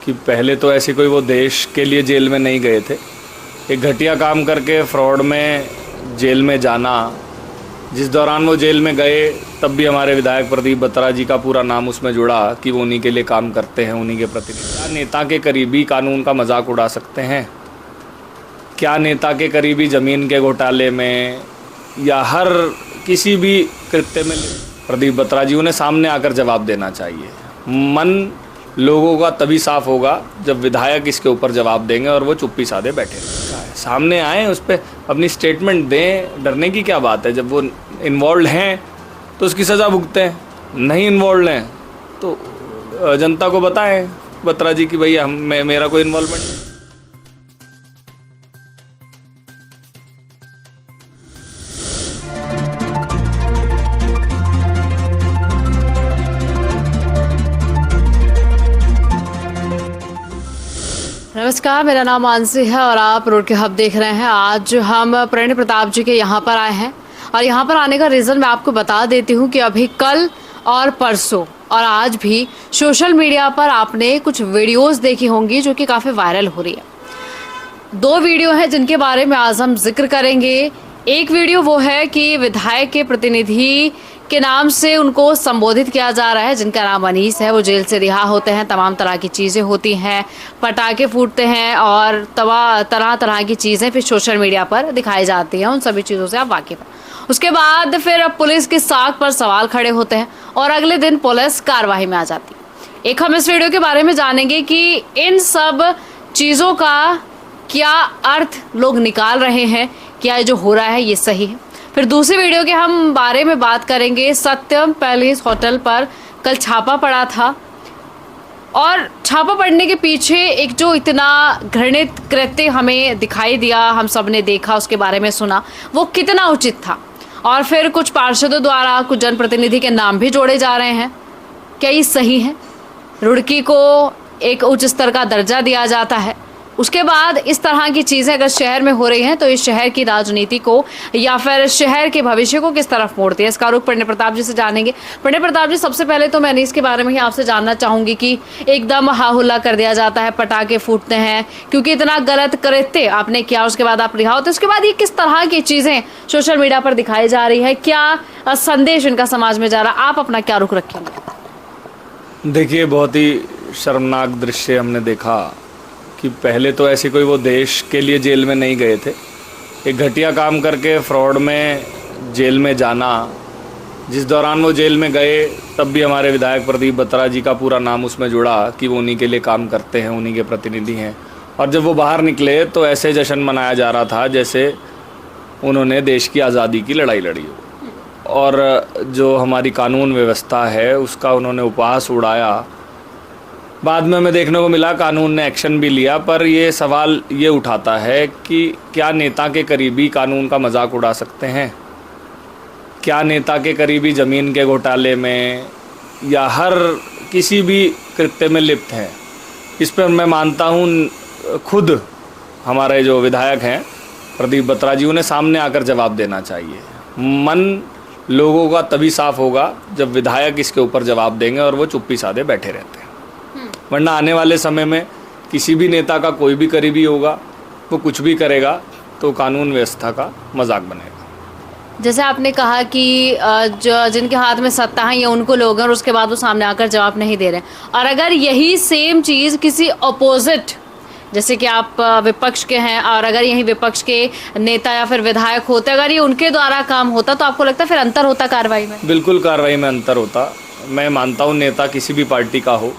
कि पहले तो ऐसे कोई वो देश के लिए जेल में नहीं गए थे। एक घटिया काम करके फ्रॉड में जेल में जाना, जिस दौरान वो जेल में गए तब भी हमारे विधायक प्रदीप बत्रा जी का पूरा नाम उसमें जुड़ा कि वो उन्हीं के लिए काम करते हैं, उन्हीं के प्रतिनिधि। क्या नेता के करीबी कानून का मजाक उड़ा सकते हैं? क्या नेता के करीबी ज़मीन के घोटाले में या हर किसी भी कृत्य में प्रदीप बत्रा जी उन्हें सामने आकर जवाब देना चाहिए। मन लोगों का तभी साफ होगा जब विधायक इसके ऊपर जवाब देंगे और वो चुप्पी साधे बैठे रहेंगे। सामने आए, उस पर अपनी स्टेटमेंट दें, डरने की क्या बात है। जब वो इन्वॉल्व हैं तो उसकी सज़ा भुगतें, नहीं इन्वॉल्व हैं तो जनता को बताएं बत्रा जी कि भैया मेरा कोई इन्वॉल्वमेंट नहीं। नमस्कार, मेरा नाम मानसी है और आप रोड के हब देख रहे हैं। आज हम प्रणय प्रताप जी के यहाँ पर आए हैं और यहाँ पर आने का रीज़न मैं आपको बता देती हूँ कि अभी कल और परसों और आज भी सोशल मीडिया पर आपने कुछ वीडियोस देखी होंगी जो कि काफ़ी वायरल हो रही है। दो वीडियो हैं जिनके बारे में आज हम जिक्र करेंगे। एक वीडियो वो है कि विधायक के प्रतिनिधि के नाम से उनको संबोधित किया जा रहा है, जिनका नाम अनीस है। वो जेल से रिहा होते हैं, तमाम तरह की चीज़ें होती हैं, पटाखे फूटते हैं और तरह तरह की चीज़ें फिर सोशल मीडिया पर दिखाई जाती हैं। उन सभी चीज़ों से आप वाकिफ़ हैं। उसके बाद फिर अब पुलिस की साख पर सवाल खड़े होते हैं और अगले दिन पुलिस कार्रवाई में आ जाती है। एक हम इस वीडियो के बारे में जानेंगे कि इन सब चीज़ों का क्या अर्थ लोग निकाल रहे हैं, क्या ये जो हो रहा है ये सही है। फिर दूसरी वीडियो के हम बारे में बात करेंगे। सत्यम पैलेस होटल पर कल छापा पड़ा था और छापा पड़ने के पीछे एक जो इतना घृणित कृत्य हमें दिखाई दिया, हम सब ने देखा, उसके बारे में सुना, वो कितना उचित था। और फिर कुछ पार्षदों द्वारा कुछ जनप्रतिनिधि के नाम भी जोड़े जा रहे हैं, क्या ये सही है? रुड़की को एक उच्च स्तर का दर्जा दिया जाता है। उसके बाद इस तरह की चीज़ें अगर शहर में हो रही हैं तो इस शहर की राजनीति को या फिर शहर के भविष्य को किस तरफ मोड़ती है, इसका रुख प्रणय प्रताप जी से जानेंगे। प्रणय प्रताप जी, सबसे पहले तो मैं अनीस के बारे में ही आपसे जानना चाहूँगी कि एकदम हा हुल्ला कर दिया जाता है, पटाखे फूटते हैं क्योंकि इतना गलत कृत्य आपने किया, उसके बाद आप रिहा होते, उसके बाद ये किस तरह की चीज़ें सोशल मीडिया पर दिखाई जा रही है, क्या संदेश इनका समाज में जा रहा है, आप अपना क्या रुख रखेंगे? देखिए, बहुत ही शर्मनाक दृश्य हमने देखा कि पहले तो ऐसे कोई वो देश के लिए जेल में नहीं गए थे। एक घटिया काम करके फ्रॉड में जेल में जाना, जिस दौरान वो जेल में गए तब भी हमारे विधायक प्रदीप बत्रा जी का पूरा नाम उसमें जुड़ा कि वो उन्हीं के लिए काम करते हैं, उन्हीं के प्रतिनिधि हैं। और जब वो बाहर निकले तो ऐसे जश्न मनाया जा रहा था जैसे उन्होंने देश की आज़ादी की लड़ाई लड़ी हो। और जो हमारी कानून व्यवस्था है उसका उन्होंने उपहास उड़ाया। बाद में हमें देखने को मिला कानून ने एक्शन भी लिया, पर ये सवाल ये उठाता है कि क्या नेता के करीबी कानून का मजाक उड़ा सकते हैं? क्या नेता के करीबी ज़मीन के घोटाले में या हर किसी भी कृत्य में लिप्त हैं? इस पर मैं मानता हूँ खुद हमारे जो विधायक हैं प्रदीप बत्रा जी, उन्हें सामने आकर जवाब देना चाहिए। मन लोगों का तभी साफ होगा जब विधायक इसके ऊपर जवाब देंगे और वो चुप्पी साधे बैठे रहते हैं। वरना आने वाले समय में किसी भी नेता का कोई भी करीबी होगा, वो कुछ भी करेगा तो कानून व्यवस्था का मजाक बनेगा। जैसे आपने कहा कि जो जिनके हाथ में सत्ता है ये उनको लोग हैं और उसके बाद वो सामने आकर जवाब नहीं दे रहे हैं। और अगर यही सेम चीज़ किसी अपोजिट, जैसे कि आप विपक्ष के हैं और अगर यही विपक्ष के नेता या फिर विधायक होते, अगर ये उनके द्वारा काम होता तो आपको लगता है फिर अंतर होता कार्रवाई में? बिल्कुल कार्रवाई में अंतर होता। मैं मानता हूँ नेता किसी भी पार्टी का हो,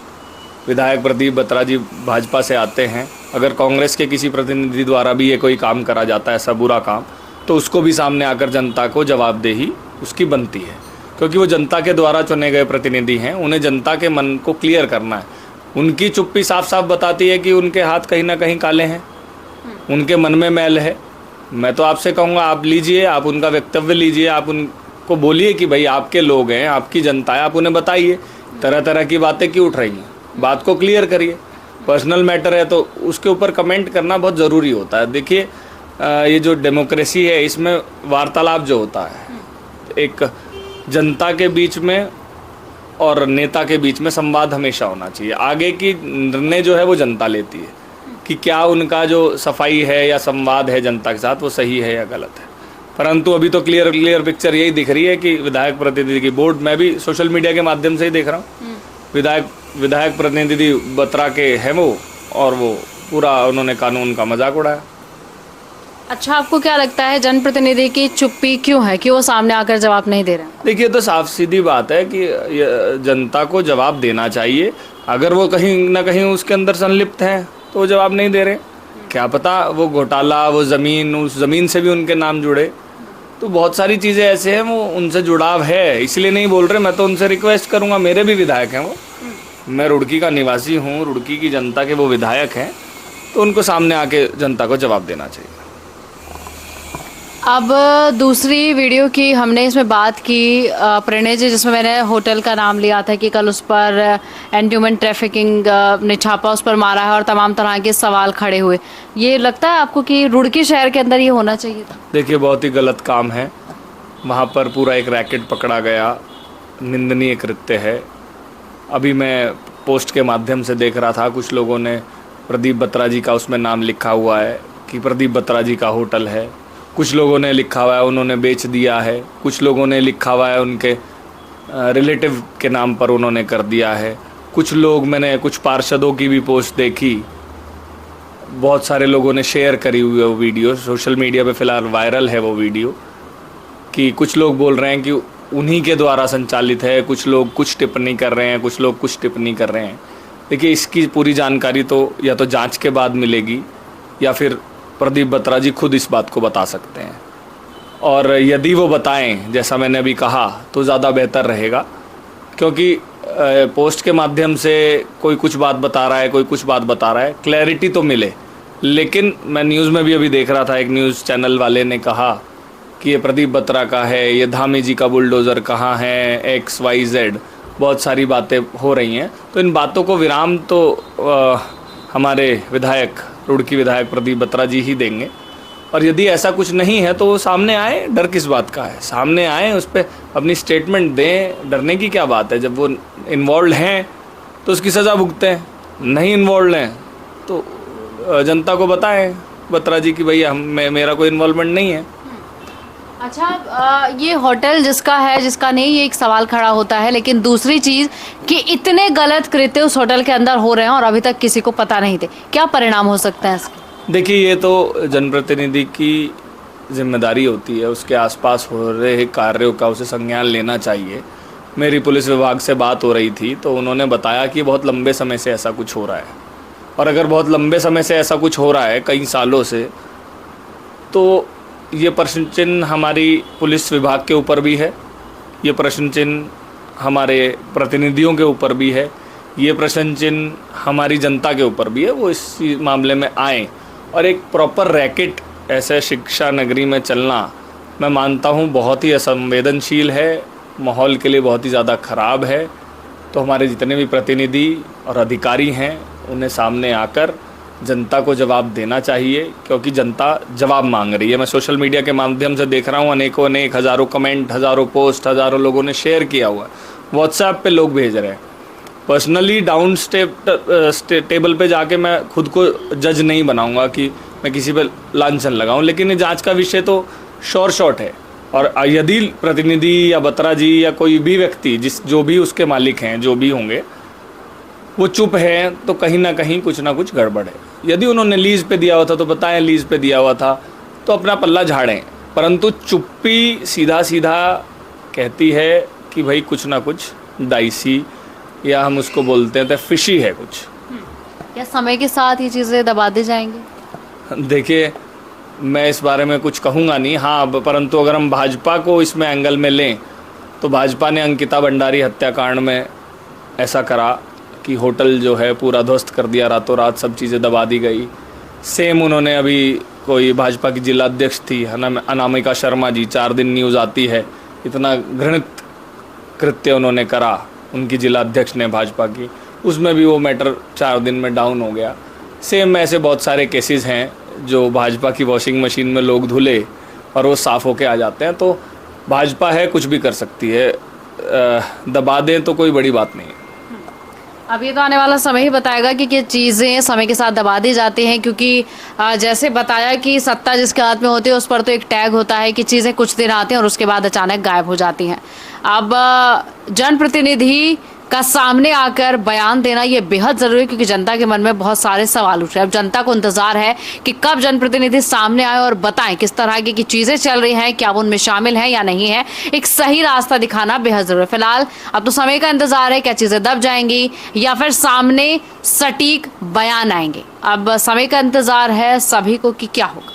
विधायक प्रदीप बत्रा जी भाजपा से आते हैं, अगर कांग्रेस के किसी प्रतिनिधि द्वारा भी ये कोई काम करा जाता है ऐसा बुरा काम, तो उसको भी सामने आकर जनता को जवाबदेही उसकी बनती है, क्योंकि वो जनता के द्वारा चुने गए प्रतिनिधि हैं। उन्हें जनता के मन को क्लियर करना है। उनकी चुप्पी साफ साफ बताती है कि उनके हाथ कहीं ना कहीं काले हैं, उनके मन में मैल है। मैं तो आपसे कहूँगा, आप लीजिए, आप उनका वक्तव्य लीजिए, आप उनको बोलिए कि भाई आपके लोग हैं, आपकी जनता है, आप उन्हें बताइए तरह तरह की बातें क्यों उठ रही हैं, बात को क्लियर करिए। पर्सनल मैटर है तो उसके ऊपर कमेंट करना बहुत ज़रूरी होता है। देखिए, ये जो डेमोक्रेसी है इसमें वार्तालाप जो होता है एक जनता के बीच में और नेता के बीच में संवाद हमेशा होना चाहिए। आगे की निर्णय जो है वो जनता लेती है कि क्या उनका जो सफाई है या संवाद है जनता के साथ वो सही है या गलत है। परंतु अभी तो क्लियर पिक्चर यही दिख रही है कि विधायक प्रतिनिधि की बोर्ड, मैं भी सोशल मीडिया के माध्यम से ही देख रहा हूँ, विधायक प्रतिनिधि बत्रा के हैं वो, और वो पूरा उन्होंने कानून का मजाक उड़ाया। अच्छा, आपको क्या लगता है जनप्रतिनिधि की चुप्पी क्यों है कि वो सामने आकर जवाब नहीं दे रहे हैं? देखिए, तो साफ सीधी बात है कि जनता को जवाब देना चाहिए। अगर वो कहीं ना कहीं उसके अंदर संलिप्त हैं तो वो जवाब नहीं दे रहे, क्या पता वो घोटाला, वो ज़मीन, उस ज़मीन से भी उनके नाम जुड़े, तो बहुत सारी चीज़ें ऐसे हैं, वो उनसे जुड़ाव है, इसलिए नहीं बोल रहे। मैं तो उनसे रिक्वेस्ट करूँगा, मेरे भी विधायक हैं वो, मैं रुड़की का निवासी हूँ, रुड़की की जनता के वो विधायक हैं, तो उनको सामने आके जनता को जवाब देना चाहिए। अब दूसरी वीडियो की हमने इसमें बात की प्रणय जी, जिसमें मैंने होटल का नाम लिया था कि कल उस पर एंटी ह्यूमन ट्रैफिकिंग ने छापा उस पर मारा है और तमाम तरह के सवाल खड़े हुए। ये लगता है आपको कि रुड़की शहर के अंदर ये होना चाहिए था? देखिए, बहुत ही गलत काम है, वहाँ पर पूरा एक रैकेट पकड़ा गया, निंदनीय कृत्य है। अभी मैं पोस्ट के माध्यम से देख रहा था, कुछ लोगों ने प्रदीप बत्रा जी का उसमें नाम लिखा हुआ है कि प्रदीप बत्रा जी का होटल है, कुछ लोगों ने लिखा हुआ है उन्होंने बेच दिया है, कुछ लोगों ने लिखा हुआ है उनके रिलेटिव के नाम पर उन्होंने कर दिया है। कुछ लोग, मैंने कुछ पार्षदों की भी पोस्ट देखी, बहुत सारे लोगों ने शेयर करी हुई है वो वीडियो, सोशल मीडिया पे फ़िलहाल वायरल है वो वीडियो, कि कुछ लोग बोल रहे हैं कि उन्हीं के द्वारा संचालित है, कुछ लोग कुछ टिप्पणी कर रहे हैं, कुछ लोग कुछ टिप्पणी कर रहे हैं। देखिए, इसकी पूरी जानकारी तो या तो जांच के बाद मिलेगी या फिर प्रदीप बत्रा जी खुद इस बात को बता सकते हैं, और यदि वो बताएं जैसा मैंने अभी कहा तो ज़्यादा बेहतर रहेगा, क्योंकि पोस्ट के माध्यम से कोई कुछ बात बता रहा है, कोई कुछ बात बता रहा है, क्लैरिटी तो मिले। लेकिन मैं न्यूज़ में भी अभी देख रहा था, एक न्यूज़ चैनल वाले ने कहा कि ये प्रदीप बत्रा का है, ये धामी जी का बुलडोज़र कहाँ है, XYZ, बहुत सारी बातें हो रही हैं। तो इन बातों को विराम तो हमारे विधायक, रुड़की विधायक प्रदीप बत्रा जी ही देंगे, और यदि ऐसा कुछ नहीं है तो वो सामने आए, डर किस बात का है, सामने आए, उस पर अपनी स्टेटमेंट दें, डरने की क्या बात है। जब वो इन्वॉल्व हैं तो उसकी सज़ा भुगते हैं, नहीं इन्वॉल्व हैं तो जनता को बताएं बत्रा जी कि भैया मेरा कोई इन्वॉल्वमेंट नहीं है। अच्छा, ये होटल जिसका है जिसका नहीं, ये एक सवाल खड़ा होता है, लेकिन दूसरी चीज़ कि इतने गलत कृत्य उस होटल के अंदर हो रहे हैं और अभी तक किसी को पता नहीं थे, क्या परिणाम हो सकते हैं इसके? देखिए, ये तो जनप्रतिनिधि की जिम्मेदारी होती है, उसके आसपास हो रहे कार्यों का उसे संज्ञान लेना चाहिए। मेरी पुलिस विभाग से बात हो रही थी तो उन्होंने बताया कि बहुत लंबे समय से ऐसा कुछ हो रहा है, और अगर बहुत लंबे समय से ऐसा कुछ हो रहा है, कई सालों से, तो ये प्रश्न चिन्ह हमारी पुलिस विभाग के ऊपर भी है, ये प्रश्न चिन्ह हमारे प्रतिनिधियों के ऊपर भी है, ये प्रश्न चिन्ह हमारी जनता के ऊपर भी है। वो इस मामले में आए और एक प्रॉपर रैकेट ऐसे शिक्षा नगरी में चलना, मैं मानता हूँ बहुत ही असंवेदनशील है, माहौल के लिए बहुत ही ज़्यादा ख़राब है। तो हमारे जितने भी प्रतिनिधि और अधिकारी हैं उन्हें सामने आकर जनता को जवाब देना चाहिए, क्योंकि जनता जवाब मांग रही है। मैं सोशल मीडिया के माध्यम से देख रहा हूँ, अनेक हज़ारों कमेंट, हज़ारों पोस्ट, हज़ारों लोगों ने शेयर किया हुआ है, व्हाट्सएप पे लोग भेज रहे हैं। पर्सनली डाउन टेबल पे जाके मैं खुद को जज नहीं बनाऊंगा कि मैं किसी पे लांछन लगाऊं, लेकिन ये जांच का विषय तो शॉर्ट है। और यदि प्रतिनिधि या बत्रा जी या कोई भी व्यक्ति, जो भी उसके मालिक हैं, जो भी होंगे, वो चुप है तो कहीं ना कहीं कुछ ना कुछ गड़बड़ है। यदि उन्होंने लीज़ पे दिया हुआ था तो बताएं लीज़ पे दिया हुआ था, तो अपना पल्ला झाड़ें। परंतु चुप्पी सीधा सीधा कहती है कि भाई कुछ ना कुछ डाइसी, या हम उसको बोलते हैं तो फिशी है कुछ। क्या समय के साथ ये चीज़ें दबा दी जाएंगी? देखिए, मैं इस बारे में कुछ कहूँगा नहीं, हाँ, परंतु अगर हम भाजपा को इसमें एंगल में लें तो भाजपा ने अंकिता भंडारी हत्याकांड में ऐसा करा कि होटल जो है पूरा ध्वस्त कर दिया, रातों रात सब चीज़ें दबा दी गई। सेम उन्होंने अभी कोई भाजपा की जिला अध्यक्ष थी अनामिका शर्मा जी, 4 दिन न्यूज़ आती है, इतना घृणित कृत्य उन्होंने करा उनकी जिला अध्यक्ष ने भाजपा की, उसमें भी वो मैटर 4 दिन में डाउन हो गया। सेम ऐसे बहुत सारे केसेस हैं जो भाजपा की वॉशिंग मशीन में लोग धुले और वो साफ़ होके आ जाते हैं। तो भाजपा है, कुछ भी कर सकती है। दबा दें तो कोई बड़ी बात नहीं है। अब ये तो आने वाला समय ही बताएगा कि चीज़ें समय के साथ दबा दी जाती हैं, क्योंकि जैसे बताया कि सत्ता जिसके हाथ में होती है उस पर तो एक टैग होता है कि चीज़ें कुछ दिन आती हैं और उसके बाद अचानक गायब हो जाती हैं। अब जनप्रतिनिधि का सामने आकर बयान देना ये बेहद ज़रूरी है, क्योंकि जनता के मन में बहुत सारे सवाल उठ रहे हैं। अब जनता को इंतज़ार है कि कब जनप्रतिनिधि सामने आए और बताएं किस तरह की चीज़ें चल रही हैं, क्या वो उनमें शामिल हैं या नहीं है। एक सही रास्ता दिखाना बेहद ज़रूरी है। फिलहाल अब तो समय का इंतज़ार है, क्या चीज़ें दब जाएंगी या फिर सामने सटीक बयान आएंगे। अब समय का इंतज़ार है सभी को कि क्या होगा।